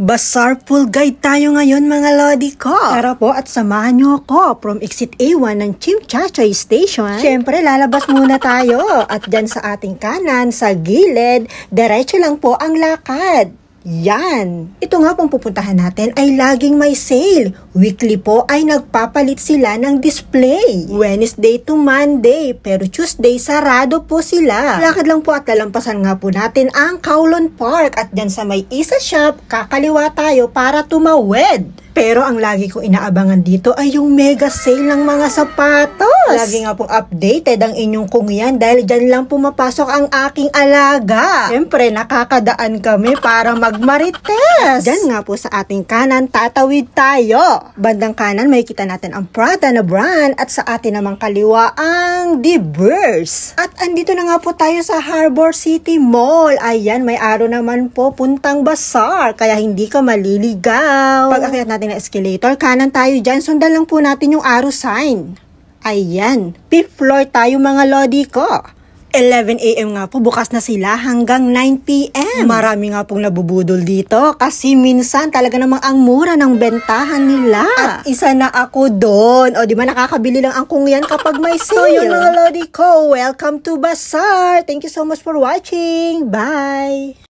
Bazaar full guide tayo ngayon mga lodi ko. Tara po at samahan nyo ako from exit A1 ng Chimchachoy Station. Siyempre lalabas muna tayo at dyan sa ating kanan sa gilid, diretso lang po ang lakad. Yan. Ito nga pong pupuntahan natin ay laging may sale. Weekly po ay nagpapalit sila ng display. Wednesday to Monday, pero Tuesday sarado po sila. Lakad lang po at lalampasan nga po natin ang Kowloon Park at dyan sa may isa shop, kakaliwa tayo para tumawid. Pero ang lagi kong inaabangan dito ay yung mega sale ng mga sapatos. Lagi nga pong updated ang inyong kungyan dahil dyan lang pumapasok ang aking alaga. Siyempre, nakakadaan kami para magmarites. Dyan nga po sa ating kanan, tatawid tayo. Bandang kanan, makikita natin ang Prada na brand at sa atin namang kaliwa ang De Beers. At andito na nga po tayo sa Harbor City Mall. Ayan, may araw naman po puntang bazaar kaya hindi ka maliligaw. Pag-akyat natin na escalator, kanan tayo dyan, sundan lang po natin yung arrow sign. Ayan, 5th floor tayo mga lodi ko. 11 AM nga po, bukas na sila hanggang 9 PM. Marami nga pong nabubudol dito kasi minsan talaga namang ang mura ng bentahan nila. At isa na ako doon. O di ba nakakabili lang ang kungyan kapag may sale. So yun mga lodi ko, welcome to Bazaar. Thank you so much for watching. Bye!